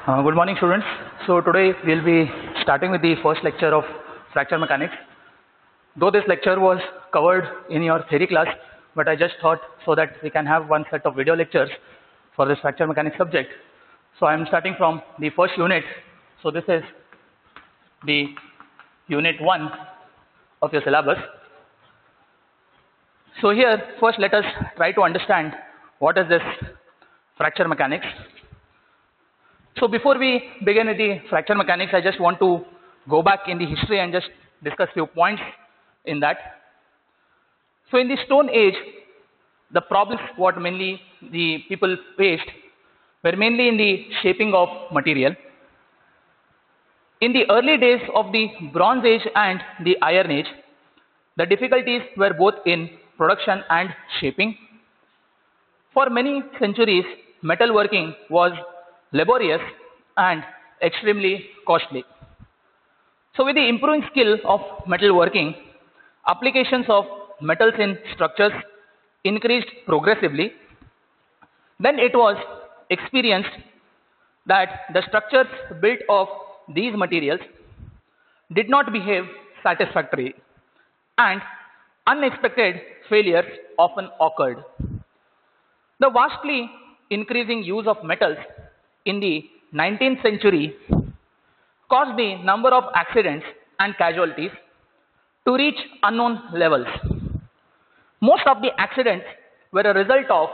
Good morning, students. So today we'll be starting with the first lecture of fracture mechanics. Though this lecture was covered in your theory class, but I just thought so that we can have one set of video lectures for this fracture mechanics subject. So I am starting from the first unit. So this is the unit 1 of your syllabus. So here first let us try to understand what is this fracture mechanics. So before we begin with the fracture mechanics, I just want to go back in the history and just discuss few points in that. So in the Stone Age, the problems what mainly the people faced were mainly in the shaping of material. In the early days of the Bronze Age and the Iron Age, the difficulties were both in production and shaping. For many centuries, metalworking was laborious and extremely costly. So with the improving skill of metalworking, applications of metals in structures increased progressively. Then it was experienced that the structures built of these materials did not behave satisfactorily and unexpected failures often occurred. The vastly increasing use of metals in the 19th century caused the number of accidents and casualties to reach unknown levels. Most of the accidents were a result of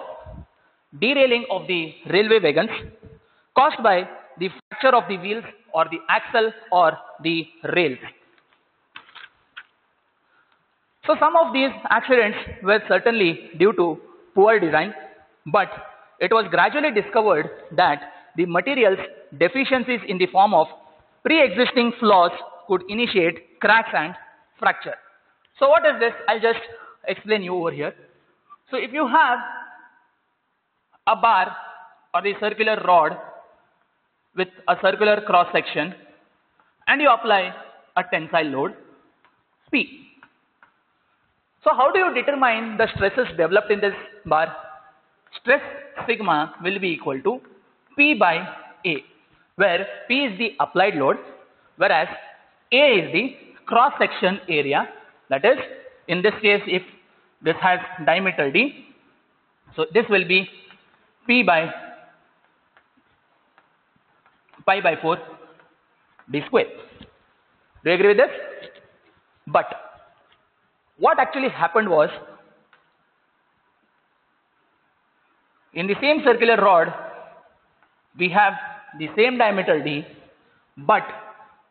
derailing of the railway wagons caused by the fracture of the wheels or the axle or the rails. So some of these accidents were certainly due to poor design, but it was gradually discovered that the material's deficiencies in the form of pre-existing flaws could initiate cracks and fracture. So what is this? I'll just explain you over here. So if you have a bar or the circular rod with a circular cross section and you apply a tensile load P. So how do you determine the stresses developed in this bar? Stress sigma will be equal to P by A, where P is the applied load, whereas A is the cross section area. That is, in this case, if this has diameter D, so this will be P by pi by 4 D square. Do you agree with this? But what actually happened was, in the same circular rod, we have the same diameter D, but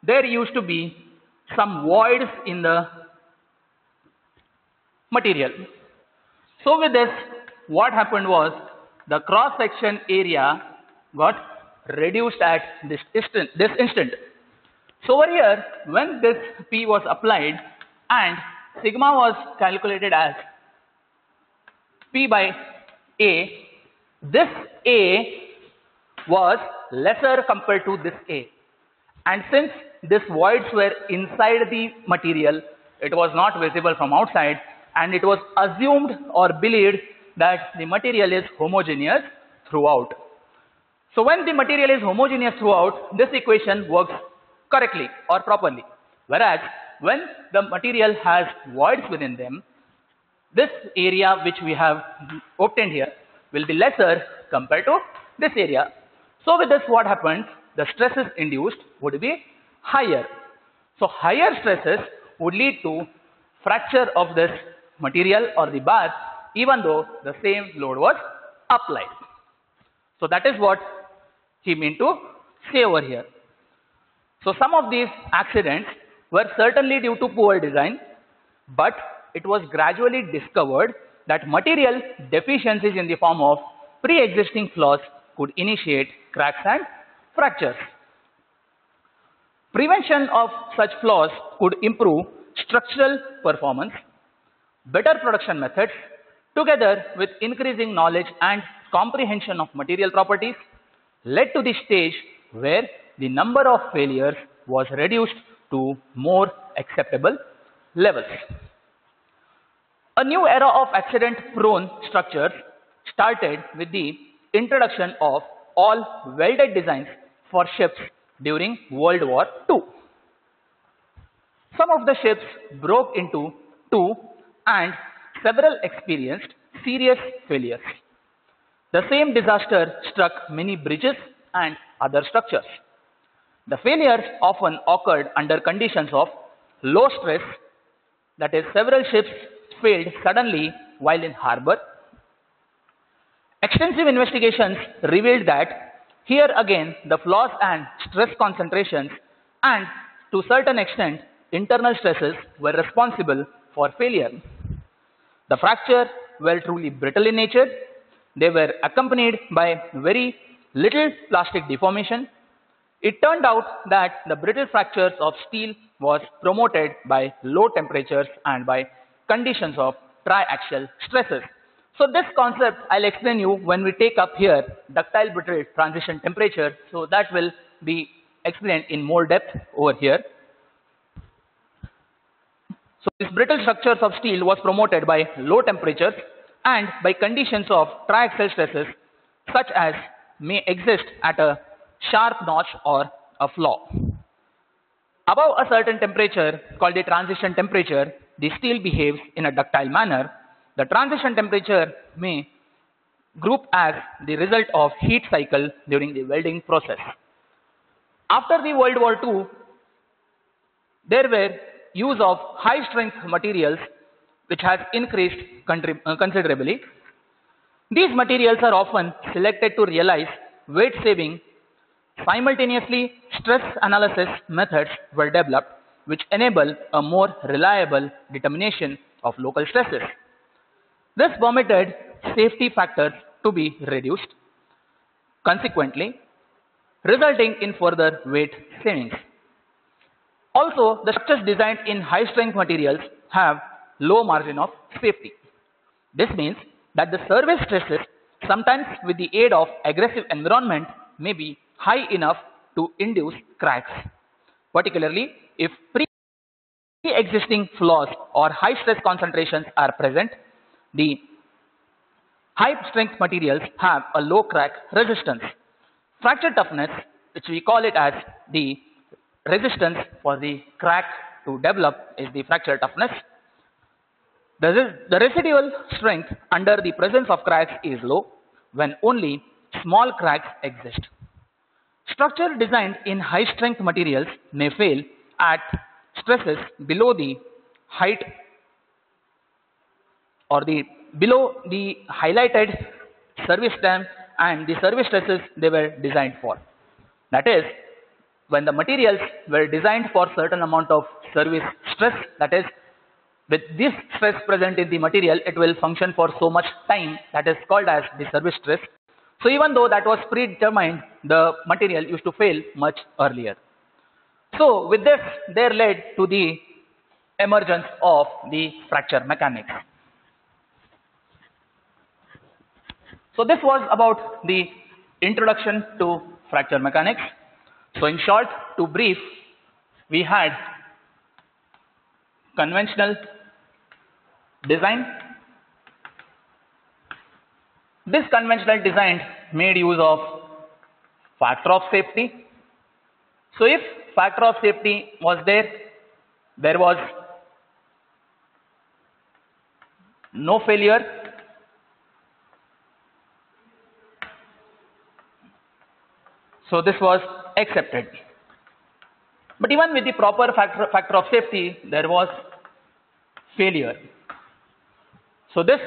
there used to be some voids in the material. So with this, what happened was the cross section area got reduced at this instant. So over here, when this P was applied and sigma was calculated as P by A, this A was lesser compared to this A, and since these voids were inside the material, it was not visible from outside, and it was assumed or believed that the material is homogeneous throughout. So when the material is homogeneous throughout, this equation works correctly or properly, whereas when the material has voids within them, this area which we have obtained here will be lesser compared to this area. So with this, what happens? The stresses induced would be higher. So higher stresses would lead to fracture of this material or the bar, even though the same load was applied. So that is what he meant to say over here. So some of these accidents were certainly due to poor design, but it was gradually discovered that material deficiencies in the form of pre-existing flaws could initiate cracks and fractures. Prevention of such flaws could improve structural performance. Better production methods, together with increasing knowledge and comprehension of material properties, led to the stage where the number of failures was reduced to more acceptable levels. A new era of accident-prone structures started with the introduction of all welded designs for ships during World War II. Some of the ships broke into two and several experienced serious failures. The same disaster struck many bridges and other structures. The failures often occurred under conditions of low stress, that is, several ships failed suddenly while in harbor. Extensive investigations revealed that here again the flaws and stress concentrations and to certain extent internal stresses were responsible for failure. The fractures were truly brittle in nature. They were accompanied by very little plastic deformation. It turned out that the brittle fractures of steel was promoted by low temperatures and by conditions of triaxial stresses. So this concept I'll explain you when we take up here ductile brittle transition temperature. So that will be explained in more depth over here. So this brittle structures of steel was promoted by low temperatures and by conditions of triaxial stresses such as may exist at a sharp notch or a flaw. Above a certain temperature called the transition temperature, the steel behaves in a ductile manner. The transition temperature may group as the result of heat cycle during the welding process. After the World War II, there were use of high strength materials which has increased considerably. These materials are often selected to realize weight saving. Simultaneously, stress analysis methods were developed which enable a more reliable determination of local stresses. This permitted safety factors to be reduced, consequently resulting in further weight savings. Also, the structures designed in high strength materials have low margin of safety. This means that the service stresses, sometimes with the aid of aggressive environment, may be high enough to induce cracks, particularly if pre-existing flaws or high stress concentrations are present. The high strength materials have a low crack resistance. Fracture toughness, which we call it as the resistance for the crack to develop, is the fracture toughness. The residual strength under the presence of cracks is low when only small cracks exist. Structure designed in high strength materials may fail at stresses below the height or below the highlighted service time and the service stresses they were designed for. That is, when the materials were designed for certain amount of service stress, that is, with this stress present in the material, it will function for so much time, that is called as the service stress. So even though that was predetermined, the material used to fail much earlier. So with this, there led to the emergence of the fracture mechanics. So this was about the introduction to fracture mechanics. So in short, to brief, we had conventional design. This conventional design made use of factor of safety. So if factor of safety was there, there was no failure. So this was accepted. But even with the proper factor of safety, there was failure. So this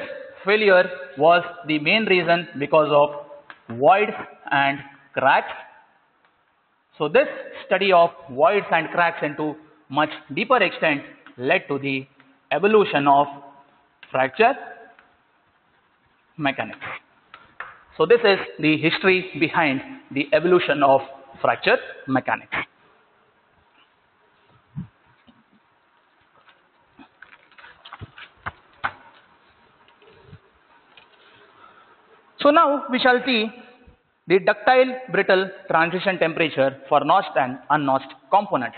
failure was the main reason because of voids and cracks. So this study of voids and cracks into much deeper extent led to the evolution of fracture mechanics. So this is the history behind the evolution of fracture mechanics. So now we shall see the ductile brittle transition temperature for notched and unnotched components.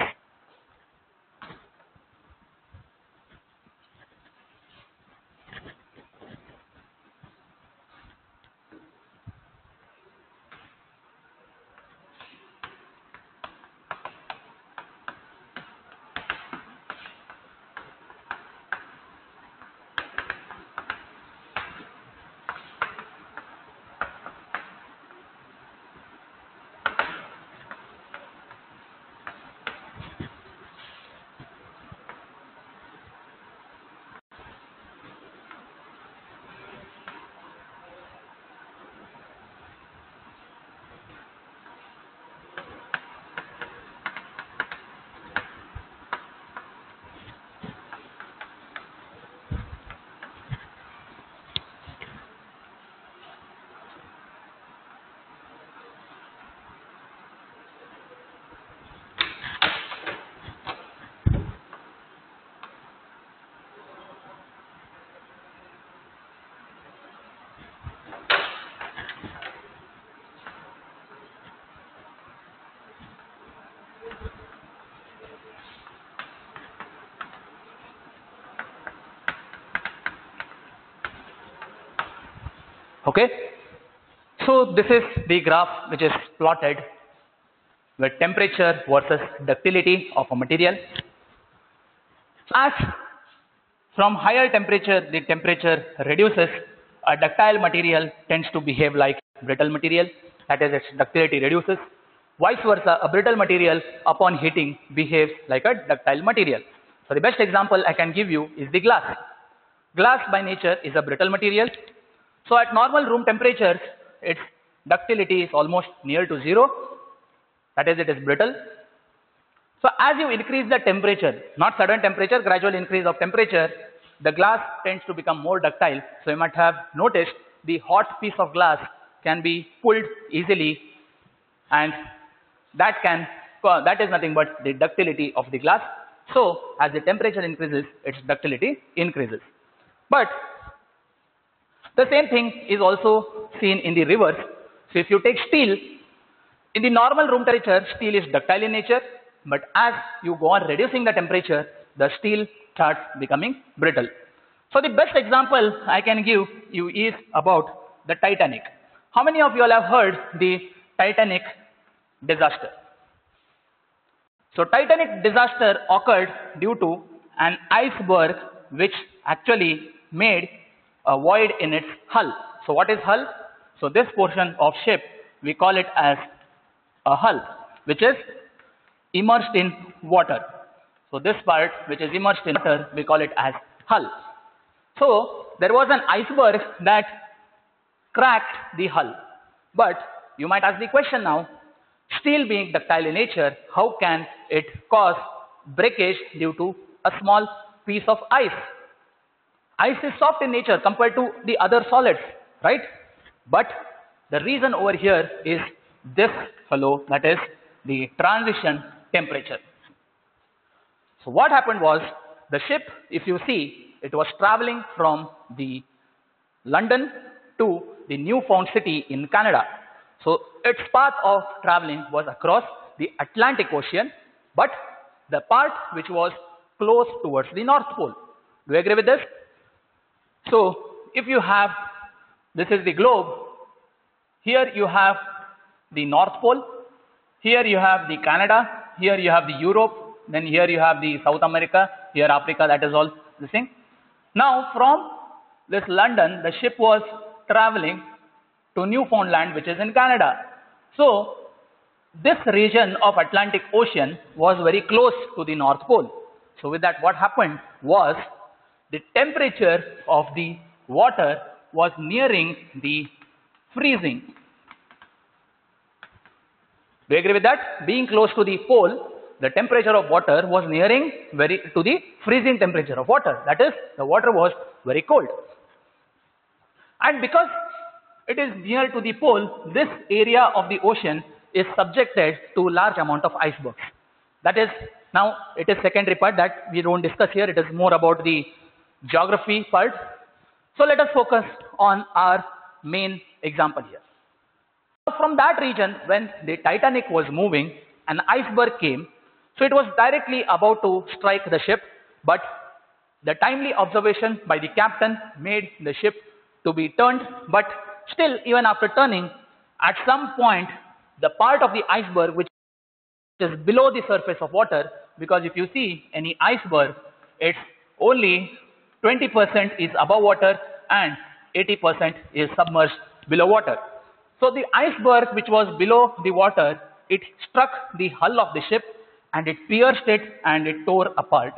Okay. So this is the graph which is plotted with temperature versus ductility of a material. As from higher temperature, the temperature reduces, a ductile material tends to behave like brittle material, that is its ductility reduces. Vice versa, a brittle material upon heating behaves like a ductile material. So the best example I can give you is the glass. Glass by nature is a brittle material. So at normal room temperatures, its ductility is almost near to zero, that is it is brittle. So as you increase the temperature, not sudden temperature, gradual increase of temperature, the glass tends to become more ductile. So you might have noticed the hot piece of glass can be pulled easily, and that is nothing but the ductility of the glass. So as the temperature increases, its ductility increases. But the same thing is also seen in the reverse. So if you take steel, in the normal room temperature, steel is ductile in nature, but as you go on reducing the temperature, the steel starts becoming brittle. So the best example I can give you is about the Titanic. How many of you all have heard the Titanic disaster? So Titanic disaster occurred due to an iceberg which actually made a void in its hull. So what is hull? So this portion of ship, we call it as a hull, which is immersed in water. So this part which is immersed in water, we call it as hull. So there was an iceberg that cracked the hull. But you might ask the question now, steel being ductile in nature, how can it cause breakage due to a small piece of ice? Ice is soft in nature compared to the other solids, right? But the reason over here is this fellow, that is the transition temperature. So what happened was, the ship, if you see, it was traveling from the London to the new found city in Canada. So its path of traveling was across the Atlantic Ocean, but the part which was close towards the North Pole. Do you agree with this? So if you have, this is the globe, here you have the North Pole, here you have the Canada, here you have the Europe, then here you have the South America, here Africa, that is all the thing. Now from this London, the ship was traveling to Newfoundland, which is in Canada. So this region of Atlantic Ocean was very close to the North Pole. So with that, what happened was, the temperature of the water was nearing the freezing. Do you agree with that? Being close to the pole, the temperature of water was nearing to the freezing temperature of water. That is, the water was very cold. And because it is near to the pole, this area of the ocean is subjected to large amount of icebergs. That is, now it is secondary part that we don't discuss here. It is more about the geography part. So let us focus on our main example here. From that region, when the Titanic was moving, an iceberg came. So it was directly about to strike the ship, but the timely observation by the captain made the ship to be turned. But still, even after turning, at some point, the part of the iceberg which is below the surface of water, because if you see any iceberg, it's only 20% is above water and 80% is submerged below water. So the iceberg which was below the water, it struck the hull of the ship and it pierced it and it tore apart.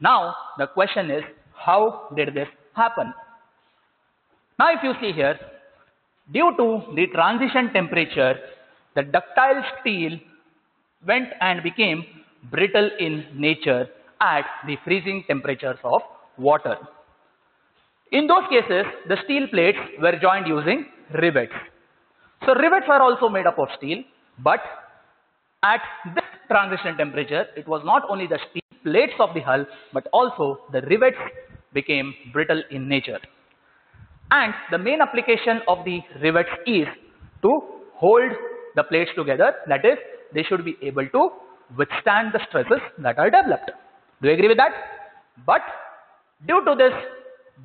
Now the question is, how did this happen? Now if you see here, due to the transition temperature, the ductile steel went and became brittle in nature at the freezing temperatures of water. In those cases, the steel plates were joined using rivets. So rivets are also made up of steel, but at this transition temperature, it was not only the steel plates of the hull, but also the rivets became brittle in nature. And the main application of the rivets is to hold the plates together. That is, they should be able to withstand the stresses that are developed. Do you agree with that? But due to this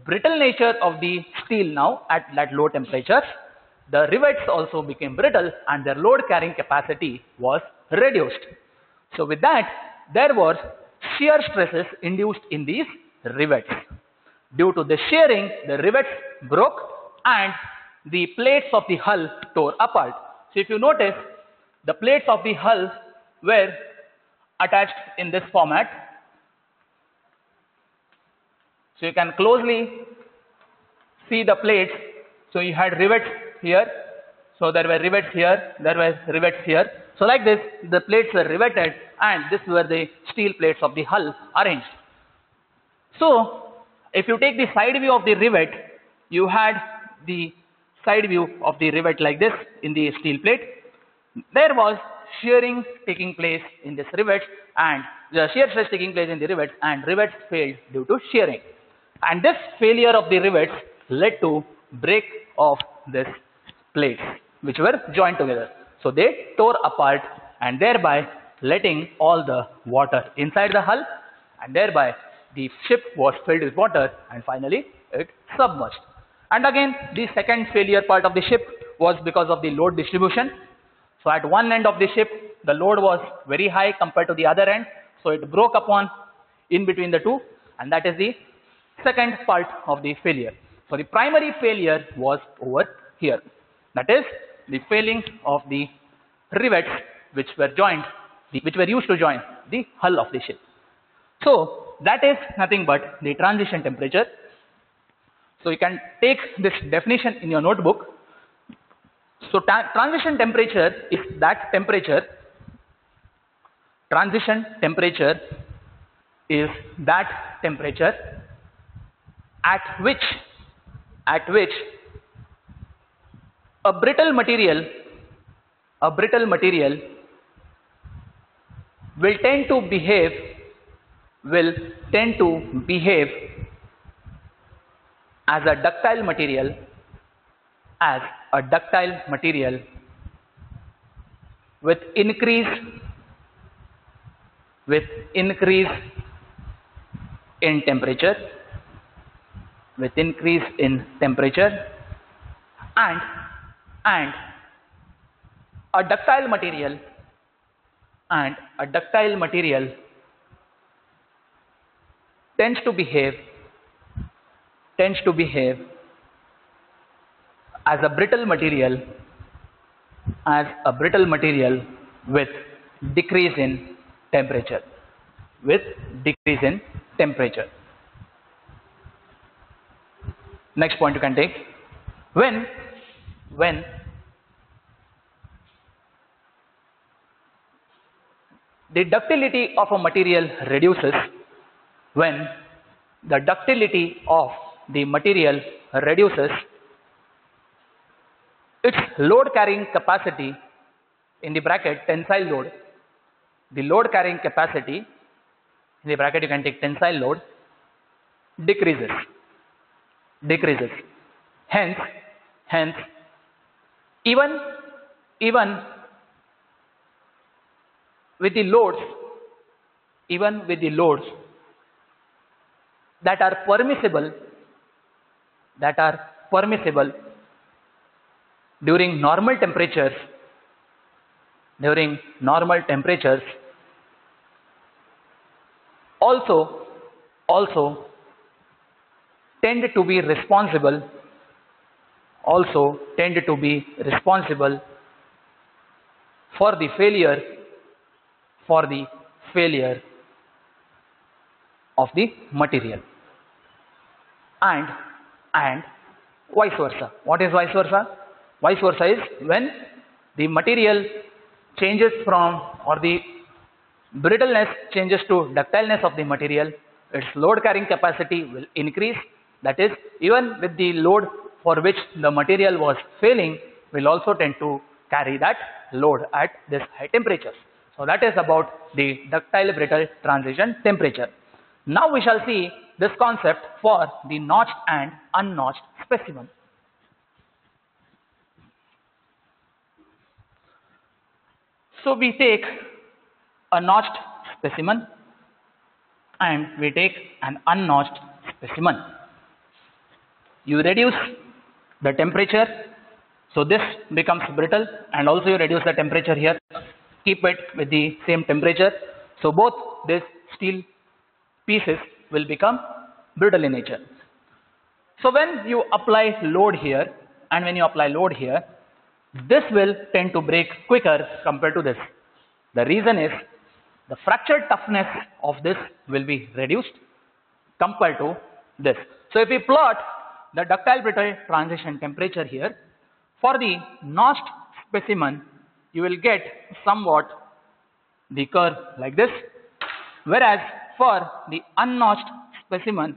brittle nature of the steel now at that low temperatures, the rivets also became brittle and their load carrying capacity was reduced. So with that, there was shear stresses induced in these rivets. Due to the shearing, the rivets broke and the plates of the hull tore apart. So if you notice, the plates of the hull were attached in this format. So you can closely see the plates. So you had rivets here. So there were rivets here, there were rivets here. So like this, the plates were riveted and this were the steel plates of the hull arranged. So if you take the side view of the rivet, you had the side view of the rivet like this in the steel plate. There was shearing taking place in this rivet and the shear stress taking place in the rivets, and rivets failed due to shearing. And this failure of the rivets led to break of this plates which were joined together. So they tore apart and thereby letting all the water inside the hull, and thereby the ship was filled with water and finally it submerged. And again, the second failure part of the ship was because of the load distribution. So at one end of the ship, the load was very high compared to the other end. So it broke upon in between the two, and that is the second part of the failure. So the primary failure was over here. That is the failing of the rivets which were used to join the hull of the ship. So that is nothing but the transition temperature. So you can take this definition in your notebook. So transition temperature is that temperature. Transition temperature is that temperature at which a brittle material will tend to behave as a ductile material with increase in temperature, and a ductile material tends to behave as a brittle material with decrease in temperature. Next point you can take, when the ductility of a material reduces, its load carrying capacity, in the bracket tensile load, the load carrying capacity, in the bracket you can take tensile load, decreases. Hence even with the loads that are permissible during normal temperatures, also tend to be responsible for the failure of the material, and vice versa. What is vice versa? Vice versa is when the material changes from, or the brittleness changes to ductileness of the material, its load carrying capacity will increase. That is, even with the load for which the material was failing, will also tend to carry that load at this high temperatures. So that is about the ductile brittle transition temperature. Now we shall see this concept for the notched and unnotched specimen. So we take a notched specimen and we take an unnotched specimen. you reduce the temperature, so this becomes brittle, and also you reduce the temperature here, keep it with the same temperature, so both these steel pieces will become brittle in nature. So when you apply load here and when you apply load here, this will tend to break quicker compared to this. The reason is the fracture toughness of this will be reduced compared to this. So if we plot the ductile brittle transition temperature here, for the notched specimen, you will get somewhat the curve like this, whereas for the unnotched specimen,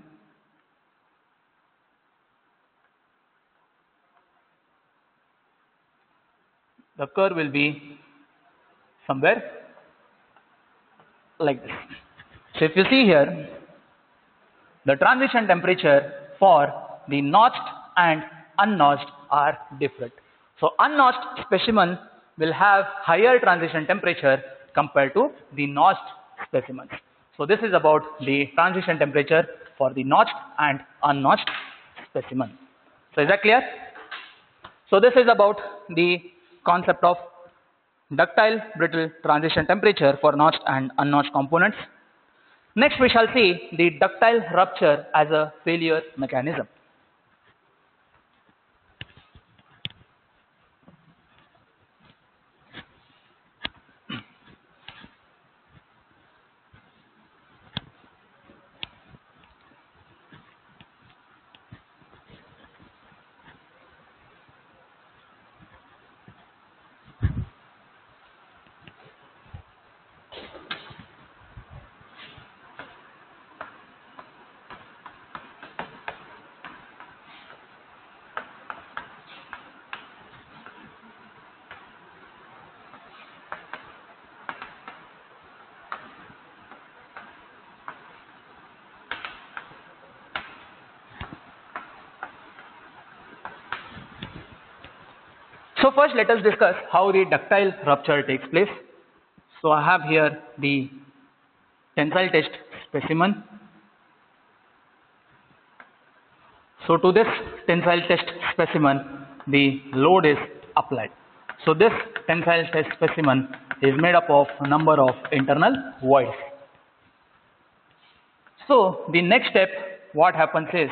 the curve will be somewhere like this. So if you see here, the transition temperature for the notched and unnotched are different. So unnotched specimen will have higher transition temperature compared to the notched specimens. So this is about the transition temperature for the notched and unnotched specimen. So is that clear? So this is about the concept of ductile brittle transition temperature for notched and unnotched components. Next we shall see the ductile rupture as a failure mechanism. So first let us discuss how the ductile rupture takes place. So I have here the tensile test specimen. So to this tensile test specimen, the load is applied. So this tensile test specimen is made up of a number of internal voids. So the next step, what happens is,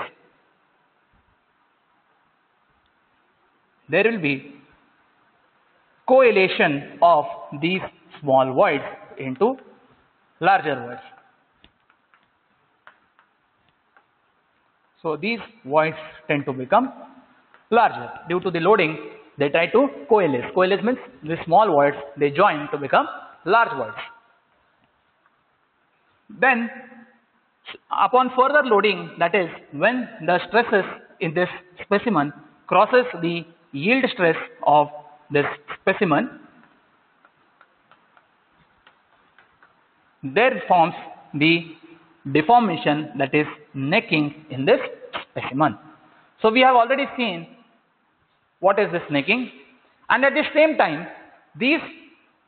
there will be coalescence of these small voids into larger voids. So these voids tend to become larger. Due to the loading, they try to coalesce. Coalesce means the small voids, they join to become large voids. Then upon further loading, that is when the stresses in this specimen crosses the yield stress of this specimen, there forms the deformation, that is necking in this specimen. So we have already seen what is this necking, and at the same time these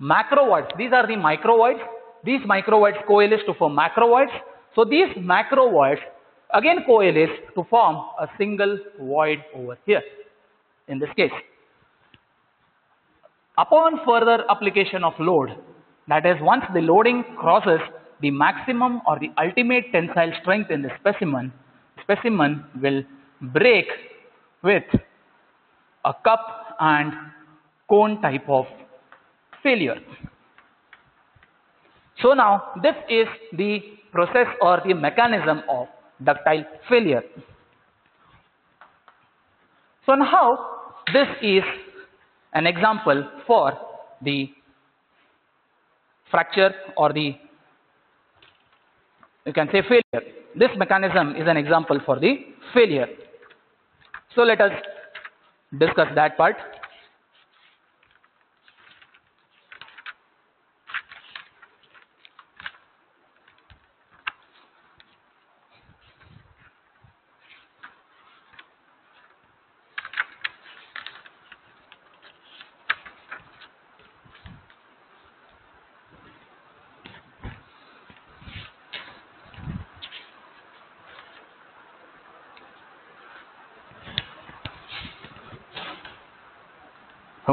macrovoids, these are the microvoids, these microvoids coalesce to form macrovoids. So these macrovoids again coalesce to form a single void over here in this case. Upon further application of load, that is once the loading crosses the maximum or the ultimate tensile strength in the specimen, specimen will break with a cup and cone type of failure. So now this is the process or the mechanism of ductile failure. So now this is an example for the fracture, or the, you can say, failure. This mechanism is an example for the failure. So let us discuss that part.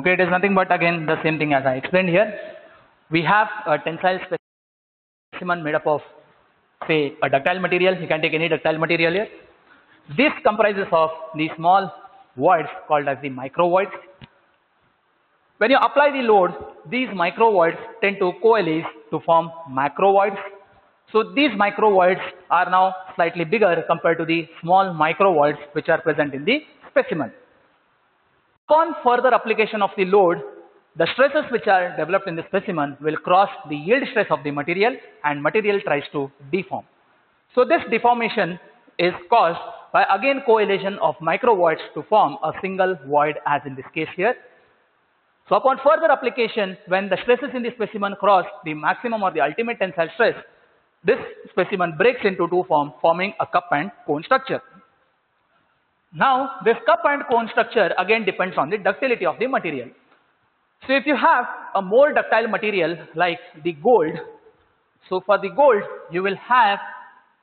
Okay, it is nothing but again the same thing as I explained here. We have a tensile specimen made up of, say, a ductile material. You can take any ductile material here. This comprises of the small voids called as the microvoids. When you apply the load, these microvoids tend to coalesce to form macrovoids. So these microvoids are now slightly bigger compared to the small microvoids which are present in the specimen. Upon further application of the load, the stresses which are developed in the specimen will cross the yield stress of the material and material tries to deform. So this deformation is caused by again coalition of microvoids to form a single void as in this case here. So upon further application, when the stresses in the specimen cross the maximum or the ultimate tensile stress, this specimen breaks into two forms, forming a cup and cone structure. Now this cup and cone structure again depends on the ductility of the material. So if you have a more ductile material like the gold, so for the gold you will have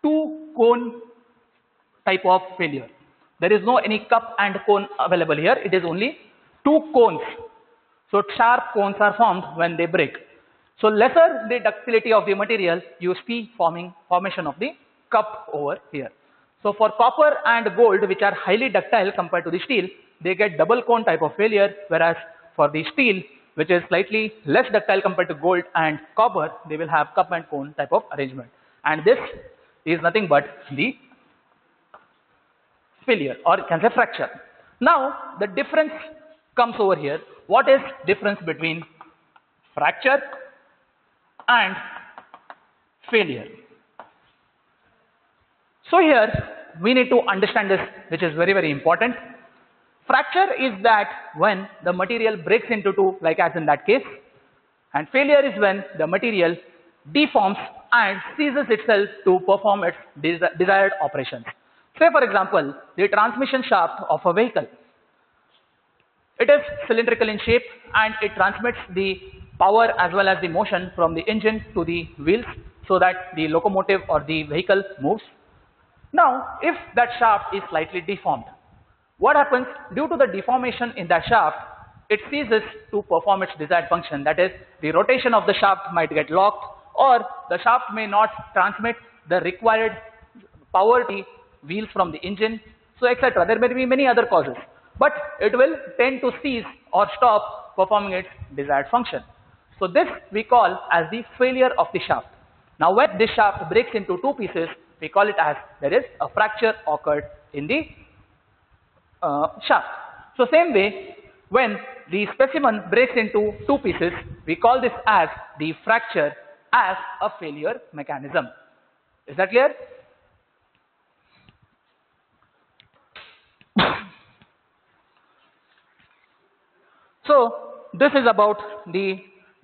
two cone type of failure. There is no any cup and cone available here, it is only two cones. So sharp cones are formed when they break. So lesser the ductility of the material, you see formation of the cup over here. So for copper and gold, which are highly ductile compared to the steel, they get double cone type of failure, whereas for the steel, which is slightly less ductile compared to gold and copper, they will have cup and cone type of arrangement. And this is nothing but the failure, or you can say fracture. Now the difference comes over here. What is difference between fracture and failure? So here we need to understand this, which is very, very important. Fracture is that when the material breaks into two, like as in that case, and failure is when the material deforms and ceases itself to perform its desired operations. Say for example, the transmission shaft of a vehicle. It is cylindrical in shape and it transmits the power as well as the motion from the engine to the wheels so that the locomotive or the vehicle moves. Now, if that shaft is slightly deformed, what happens? Due to the deformation in that shaft, it ceases to perform its desired function. That is, the rotation of the shaft might get locked, or the shaft may not transmit the required power to the wheels from the engine, so etc. There may be many other causes, but it will tend to cease or stop performing its desired function. So this we call as the failure of the shaft. Now when this shaft breaks into two pieces, we call it as there is a fracture occurred in the shaft. So same way, when the specimen breaks into two pieces, we call this as the fracture as a failure mechanism. Is that clear? So this is about the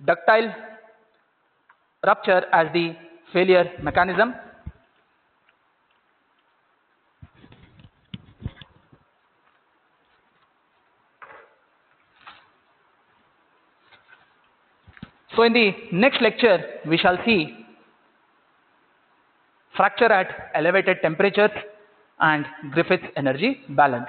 ductile rupture as the failure mechanism. So in the next lecture, we shall see fracture at elevated temperatures and Griffith's energy balance.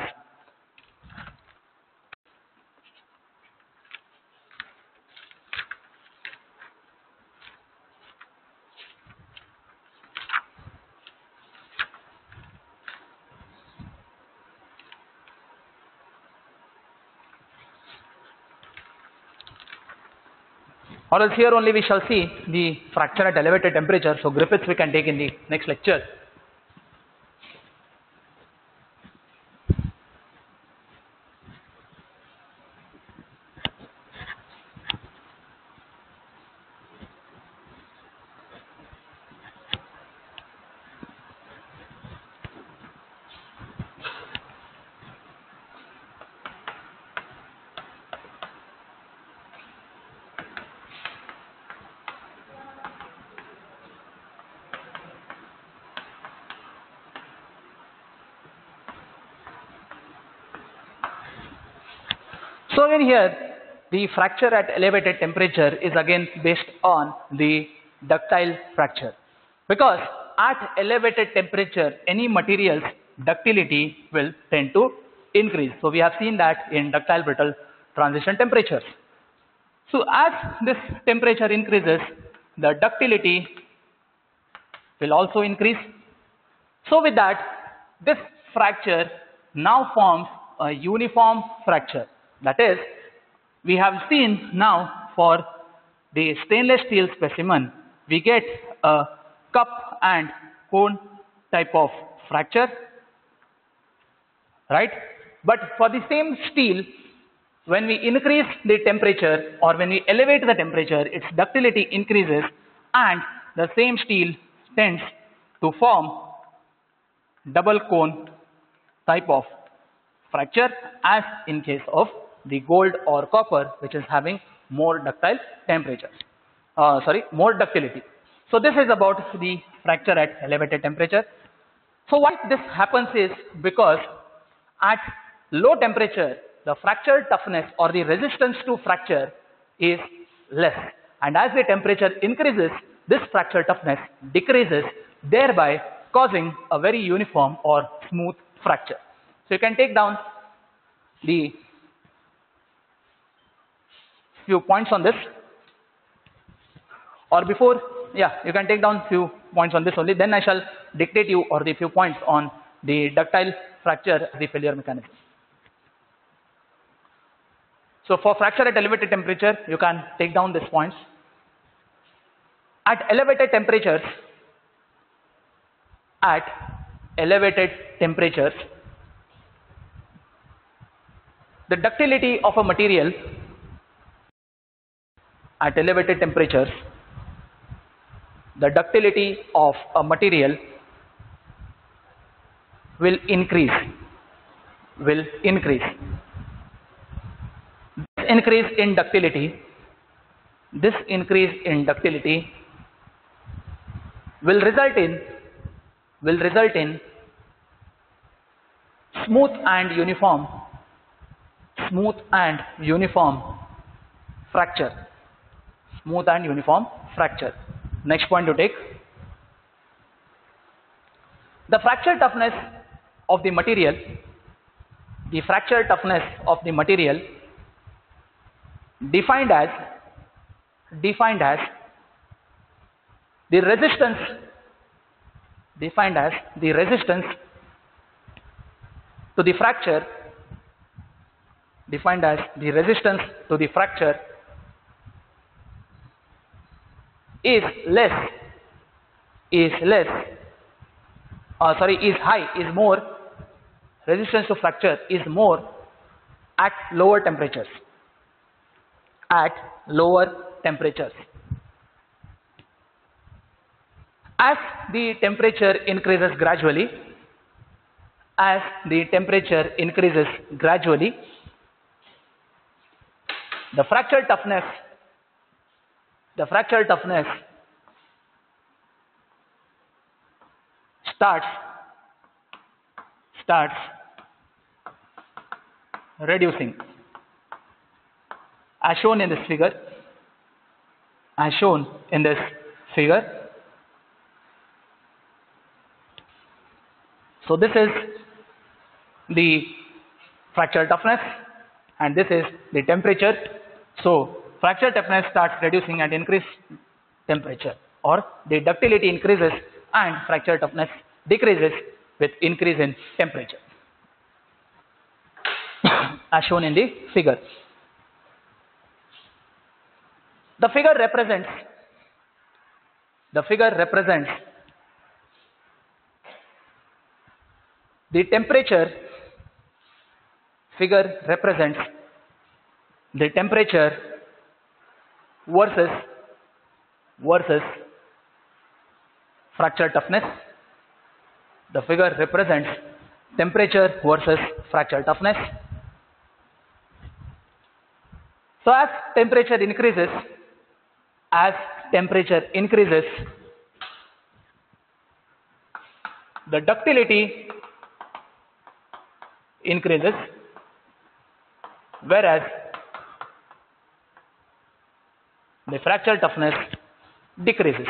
Or else here only we shall see the fracture at elevated temperature. So Griffiths we can take in the next lecture. So again here, the fracture at elevated temperature is again based on the ductile fracture, because at elevated temperature any material's ductility will tend to increase. So we have seen that in ductile brittle transition temperatures. So as this temperature increases, the ductility will also increase. So with that, this fracture now forms a uniform fracture. That is, we have seen now for the stainless steel specimen, we get a cup and cone type of fracture, right? But for the same steel, when we increase the temperature or when we elevate the temperature, its ductility increases and the same steel tends to form double cone type of fracture as in case of the gold or copper, which is having more ductile temperatures. More ductility. So this is about the fracture at elevated temperature. So why this happens is because at low temperature, the fracture toughness or the resistance to fracture is less. And as the temperature increases, this fracture toughness decreases, thereby causing a very uniform or smooth fracture. So you can take down the few points on this. Or before, yeah, you can take down few points on this only. Then I shall dictate you or the few points on the ductile fracture, the failure mechanism. So for fracture at elevated temperature, you can take down these points. At elevated temperatures, the ductility of a material at elevated temperatures, the ductility of a material will increase. This increase in ductility will result in smooth and uniform fracture. Next point to take. The fracture toughness of the material, defined as the resistance to the fracture is more, resistance to fracture is more at lower temperatures. As the temperature increases gradually, the fracture toughness starts reducing, as shown in this figure. So this is the fracture toughness and this is the temperature. So fracture toughness starts reducing at increased temperature, or the ductility increases and fracture toughness decreases with increase in temperature, as shown in the figure. The figure represents the temperature. Figure represents the temperature versus fracture toughness. The figure represents temperature versus fracture toughness. So as temperature increases, the ductility increases, whereas the fracture toughness decreases.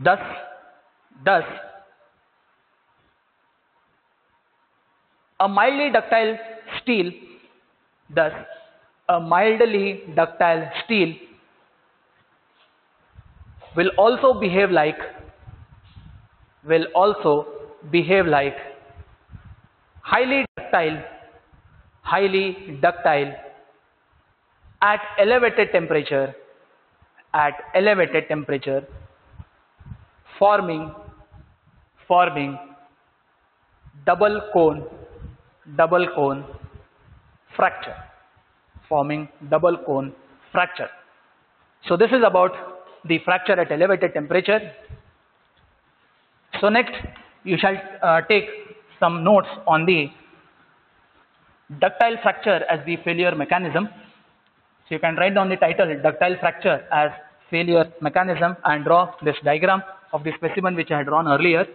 Thus A mildly ductile steel, thus a mildly ductile steel will also behave like highly ductile at elevated temperature, forming double cone fracture, So this is about the fracture at elevated temperature. So next you shall take some notes on the ductile fracture as the failure mechanism. So you can write down the title ductile fracture as failure mechanism and draw this diagram of the specimen which I had drawn earlier.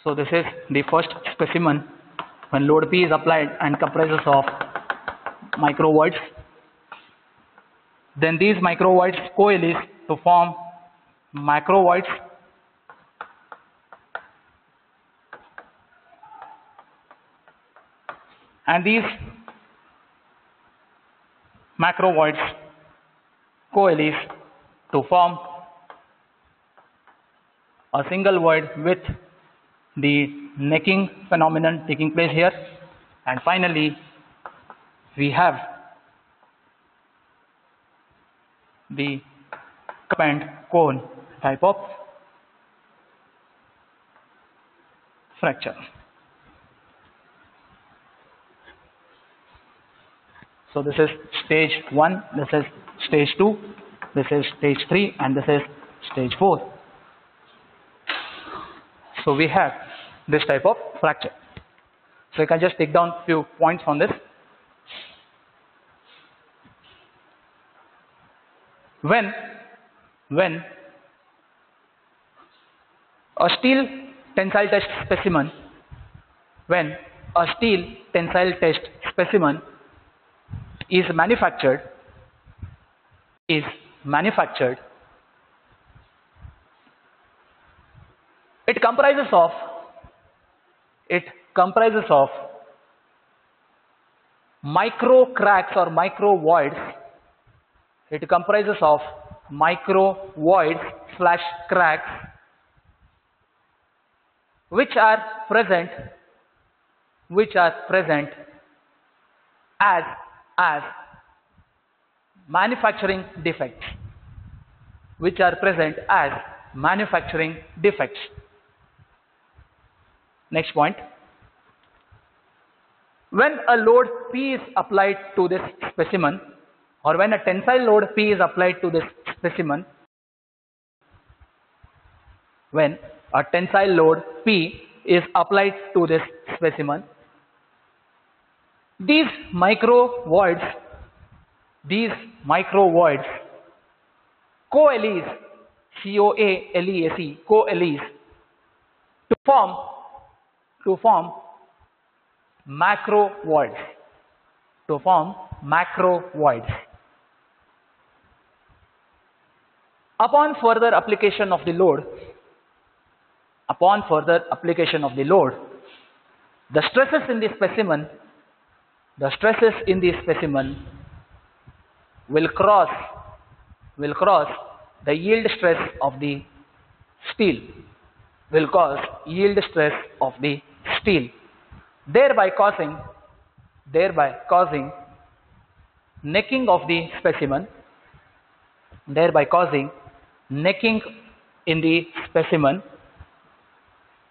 So this is the first specimen when load P is applied and comprises of microvoids. Then these microvoids coalesce to form macrovoids. And these macrovoids coalesce to form a single void with the necking phenomenon taking place here. And finally, we have the cup and cone type of fracture. So this is stage 1, this is stage 2, this is stage 3, and this is stage 4. So we have this type of fracture. So you can just take down few points on this. When a steel tensile test specimen is manufactured, it comprises of micro cracks or micro voids. It comprises of micro voids slash cracks which are present as manufacturing defects. Next point. When a load P is applied to this specimen, or when a tensile load P is applied to this specimen, these micro voids coalesce, coalesce to form macro voids. Upon further application of the load, the stresses in the specimen will cross the yield stress of the steel, thereby causing necking of the specimen,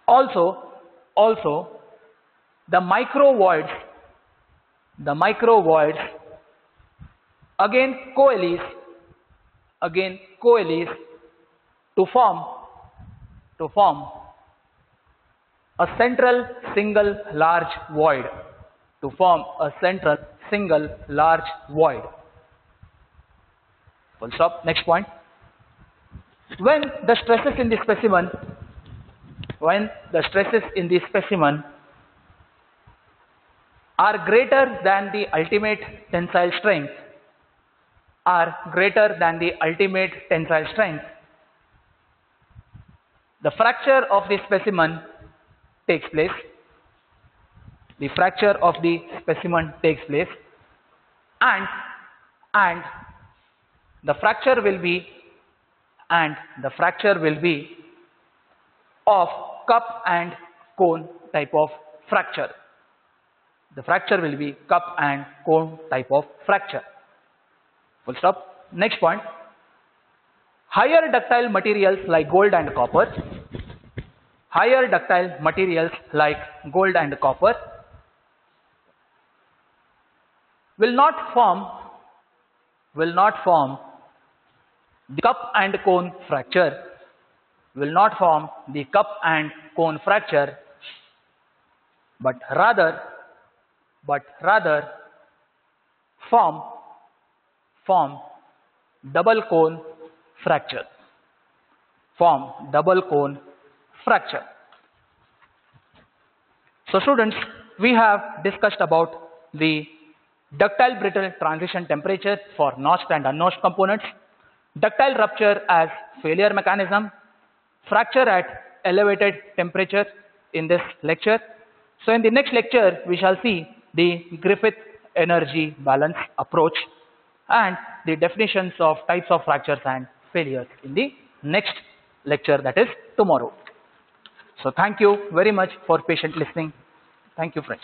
Also, the micro voids again coalesce to form a central single large void. Full stop. Next point. When the stresses in the specimen are greater than the ultimate tensile strength, the fracture of the specimen takes place. The fracture of the specimen takes place, and the fracture will be of cup and cone type of fracture. The fracture will be cup and cone type of fracture. Full stop. Next point. Higher ductile materials like gold and copper. Higher ductile materials like gold and copper will not form the cup and cone fracture. Will not form the cup and cone fracture, but rather form double cone fracture. Form double cone fracture. So students, we have discussed about the ductile brittle transition temperature for notched and unnotched components, ductile rupture as failure mechanism, fracture at elevated temperature in this lecture. So in the next lecture, we shall see the Griffith energy balance approach and the definitions of types of fractures and failures in the next lecture, that is tomorrow. So thank you very much for patient listening. Thank you, friends.